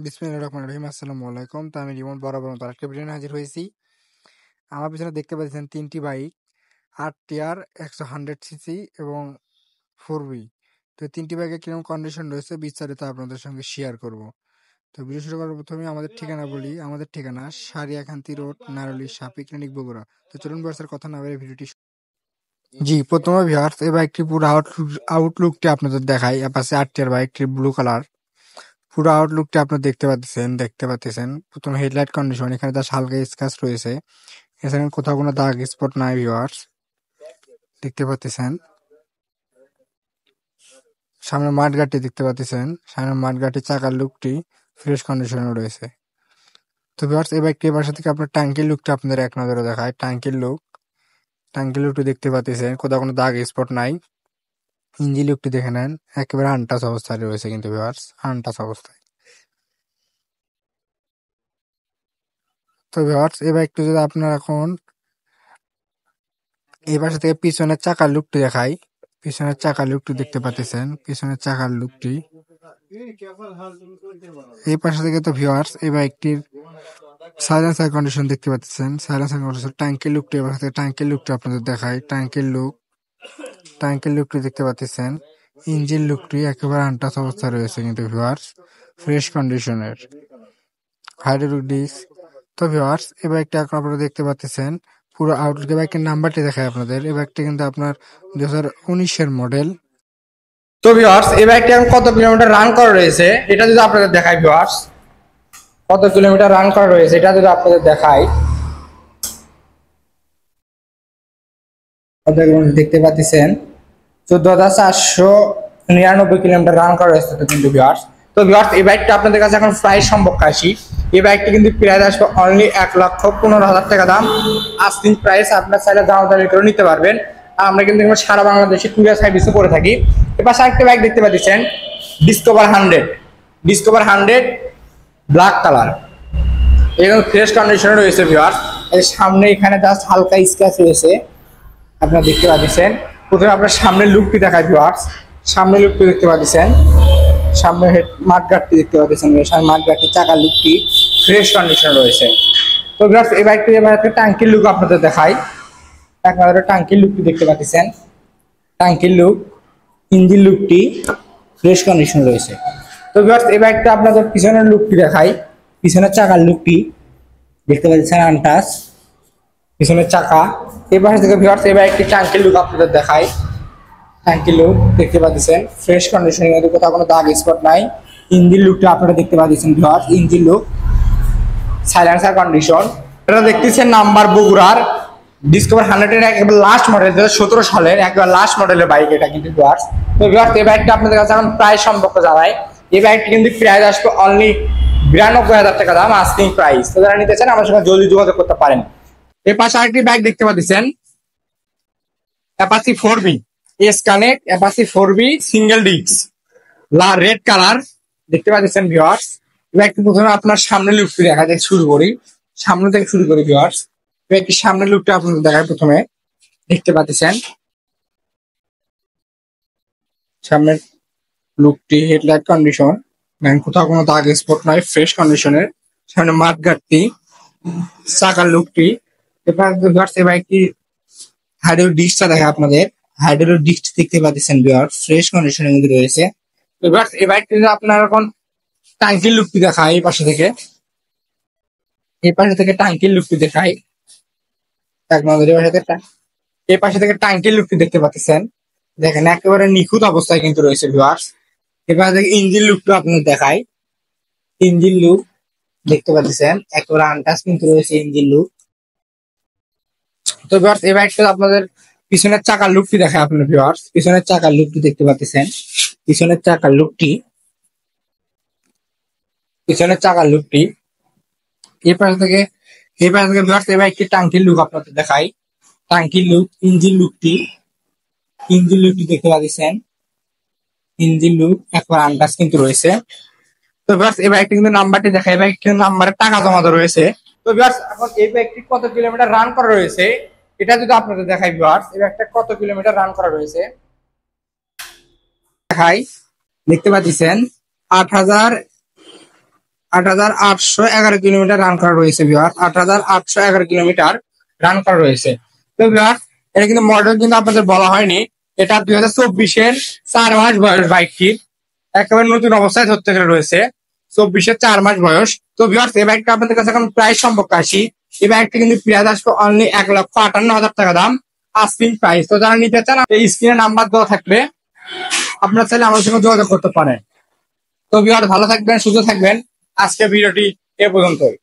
বিসমিল্লাহির রহমানির রহিম। আসসালামু আলাইকুম। তো আমি রিমন বরাবর মতো আরেকটা ভিডিও নিয়ে হাজির হয়েছি। আমার পিছনে দেখতে পাচ্ছেন তিনটি বাইক, 8 টিয়ার 100 সিসি এবং 4V। তো তিনটি বাইকের কিরকম কন্ডিশন রয়েছে বিস্তারিত আপনাদের সঙ্গে শেয়ার করব। তো ভিডিও শুরু করার প্রথমে আমাদের ঠিকানা বলি। আমাদের ঠিকানা সারিয়াকান্তি রোড, নারুলি, সাপি ক্লিনিক, বগুড়া। তো চলুন ভিউয়ার্সের কথা না বলে ভিডিওটি জি প্রথমে ভিউয়ার্স এই বাইকটি পুরো আউটলুকটি আপনাদের দেখাই। পাশে 8 টিয়ার বাইকটি ব্লু কালার। পুরো আউটলুকটা আপনারা দেখতে পাচ্ছেন। প্রথম হেডলাইট কন্ডিশন, এখানে জাস্ট হালকা স্ক্র্যাচ রয়েছে। এখানে কোথাও কোনো দাগ স্পট নাই ভিউয়ার্স, দেখতে পাচ্ছেন। সামনে মাঠগাটটি দেখতে পাচ্ছেন। সামনে মাঠগাটির চাকার লুকটি ফ্রেশ কন্ডিশনে রয়েছে। তো ভিউয়ার্স এই বাইকটির পাশে থেকে আপনার ট্যাঙ্কির লুকটা আপনাদের এক নজরে দেখায়। ট্যাঙ্কির লুকটি দেখতে পাচ্ছেন, কোথাও কোনো দাগ স্পট নাই। ইঞ্জিন লুকটি দেখে নেন, একেবারে আনটাচ অবস্থায় রয়েছে কিন্তু ভিউয়ার্স, আনটাচ অবস্থায়। তো ভিউয়ার্স এই বাইকটি যদি আপনার এখন এই পাশে থেকে পিছনের চাকার লুকটি দেখাই। পিছনের চাকার লুকটি দেখতে পাচ্ছেন, পিছনের চাকার লুকটি। এই পাশে থেকে তো ভিউয়ার্স এই বাইকটির সাইলেন্সার কন্ডিশন দেখতে পাচ্ছেন। সাইলেন্সার কন্ডিশন, ট্যাঙ্কের লুকটি এবার থেকে ট্যাঙ্কের লুকটি আপনাদের দেখাই। ট্যাঙ্কের লুকটি দেখতে পাচ্ছেন। ইঞ্জিন লুকটি একেবারে আনটাচ অবস্থায় রয়েছে কিন্তু ভিউয়ার্স, ফ্রেশ কন্ডিশনের। Hydraulic disk. তো ভিউয়ার্স এই বাইকটা এখন আপনারা দেখতে পাচ্ছেন পুরো আউটলুক। বাইকের নাম্বারটি দেখায় আপনাদের। এই বাইকটা কিন্তু আপনার 2019-এর মডেল। তো ভিউয়ার্স এই বাইকটি এখন কত কিলোমিটার রান করা রয়েছে এটা যদি আপনাদের দেখাই। ভিউয়ার্স কত কিলোমিটার রান করা রয়েছে এটা যদি আপনাদের দেখাই, দেখতে পাচ্ছেন 14,499 কিলোমিটার রান করা রয়েছে। তো কিন্তু ভিউয়ার্স, তো ভিউয়ার্স এই বাইকটা আপনাদের কাছে এখন প্রাইস সম্পর্কে আসি। এই বাইকটি কিন্তু প্রাইস আসবে অনলি 1,15,000 টাকা দাম। আস্কিং প্রাইস, আপনার চাইলে দামাদামি করে নিতে পারবেন। আমরা কিন্তু সারা বাংলাদেশে কুরিয়ার সার্ভিসও করে থাকি। এবার আরেকটা বাইক দেখতে পাচ্ছেন, ডিসকভার 100 ব্ল্যাক কালার, এরকম ফ্রেশ কন্ডিশনে রয়েছে ভিউয়ার্স। এর সামনে এখানে জাস্ট হালকা স্ক্র্যাচ রয়েছে, আপনারা দেখতে পাচ্ছেন। প্রথমে আপনার সামনের লুকটি দেখায় ভিউয়ার্স। সামনের লুকটি দেখতে পাচ্ছেন, সামনে মাঠগাটটি দেখতে পাচ্ছেন। মাঠগাটটির চাকার লুকটি ফ্রেশ কন্ডিশনে রয়েছে। তো ভিউয়ার্স এই বাইকটি এবার একটা ট্যাঙ্কির লুক আপনাদের দেখাই। আপনারা ট্যাঙ্কির লুকটি দেখতে পাচ্ছেন। ট্যাঙ্কির লুক, ইঞ্জিন লুকটি ফ্রেশ কন্ডিশন রয়েছে। তো ভিউয়ার্স এই বাইকটা আপনাদের পিছনের লুকটি দেখাই। পিছনের চাকার লুকটি দেখতে পাচ্ছেন আনটাচ, পিছনের চাকা। এবার থেকে ভিউয়ার্স এই বাইকটি ট্যাঙ্কির লুক আপনাদের দেখাই। ট্যাঙ্কির লুক দেখতে পাচ্ছেন ফ্রেশ কন্ডিশনের মধ্যে, কোথাও কোনো দাগ স্পট নাই। ইঞ্জিন লুকটা আপনারা দেখতে পাচ্ছেন viewers, engine look, silencer condition. এটা দেখতেছেন নাম্বার বগুড়ার ডিসকভার 100-এর একেবারে লাস্ট মডেল, 2017 সালের একেবারে লাস্ট মডেলের বাইক এটা কিন্তু ভিউয়ার্স। তো ভিউয়ার্স এই বাইকটা আপনাদের কাছে এখন প্রাইস সম্পর্কে জানাই। এই বাইকটি কিন্তু প্রাইস আসবে অনলি 92,000 টাকা দাম, আস্কিং প্রাইস। তো যারা নিতে চান আমার সঙ্গে জলদি যোগাযোগ করতে পারেন। এর পাশে আরেকটি বাইক দেখতে পাচ্ছেন, Apache 4V S connect, Apache 4V single disc, red colour দেখতে পাচ্ছেন ভিউয়ার্স। বাইকটি প্রথমে আপনার সামনে লুকটি দেখা যায়, শুরু করি সামনে থেকে শুরু করি ভিউয়ার্স। বাইকটির সামনের লুকটা আপনাদের দেখায়। প্রথমে দেখতে পাচ্ছেন সামনের লুকটি, হেডলাইট কন্ডিশন, কোথাও কোনো দাগ স্পট নয়, ফ্রেশ কন্ডিশনের। সামনে মাঠগাটটি, চাকার লুকটি। এবার ভিউয়ার্স এই বাইকটি হাইড্রোলিক ডিস্কটা দেখে আপনাদের। হাইড্রোলিক ডিস্ক দেখতে পাচ্ছেন ভিউয়ার্স, ফ্রেশ কন্ডিশনের মধ্যে রয়েছে। এবার এই বাইকটি আপনার এখন ট্যাঙ্কির লুকটি দেখায়। এই পাশে থেকে ট্যাঙ্কির লুকটি দেখাই। এই পাশে থেকে ট্যাঙ্কির লুকটি দেখতে পাচ্ছেন, দেখেন একেবারে নিখুঁত অবস্থায় কিন্তু রয়েছে ভিউয়ার্স। এবার থেকে ইঞ্জিন লুকটা আপনাদের দেখাই। ইঞ্জিন লুক দেখতে পাচ্ছেন একেবারে আনটাচ কিন্তু রয়েছে ইঞ্জিন লুক। তো ভিউয়ার্স এই বাইকটা আপনাদের পিছনের চাকার লুকটি দেখায় আপনার ভিউয়ার্স। পিছনের চাকার লুকটি দেখতে পাচ্ছেন, পিছনের চাকার লুকটি, পিছনের চাকার লুকটি। এই পাশে থেকে ভিউয়ার্স এই বাইকটি ট্যাঙ্কির লুক আপনাদের দেখাই। ট্যাঙ্কির লুক, ইঞ্জিন লুকটি দেখতে পাচ্ছেন। ইঞ্জিন লুক একবার আনটাচ কিন্তু রয়েছে। তো ভিউয়ার্স এই বাইকটি কিন্তু নাম্বারটি দেখায়। এই বাইকটির নাম্বারে টাকা জমা রয়েছে। তো ভিউয়ার্স এখন এই বাইকটি কত কিলোমিটার রান করা রয়েছে এটা যদি আপনাদের দেখাই ভিউয়ার্স। এই বাইকটা কত কিলোমিটার রান করা রয়েছে দেখাই। দেখতে পাচ্ছেন 8,811 কিলোমিটার রান করা রয়েছে ভিউয়ার, 8,811 কিলোমিটার রান করা রয়েছে। তো ভিউয়ার এটা কিন্তু মডেল কিন্তু আপনাদের বলা হয়নি, এটা 2024-এর 4 মাস বয়স বাইকটির, একেবারে নতুন অবস্থায় ধরতে গেলে রয়েছে, 24-এর 4 মাস বয়স। তো ভিউয়ার্স এই বাইকটা আপনাদের কাছে এখন প্রাইস সম্পর্কে আসি। এই বাইকটা কিন্তু প্রাইস আসবে অনলি 1,58,000 টাকা দাম, আস্কিং প্রাইস। তো যারা নিতে চান এই স্ক্রিনে নাম্বার দেওয়া থাকবে, আপনারা চাইলে আমাদের সঙ্গে যোগাযোগ করতে পারেন। তো ভিউয়ার ভালো থাকবেন, সুস্থ থাকবেন, আজকে ভিডিওটি এ পর্যন্তই।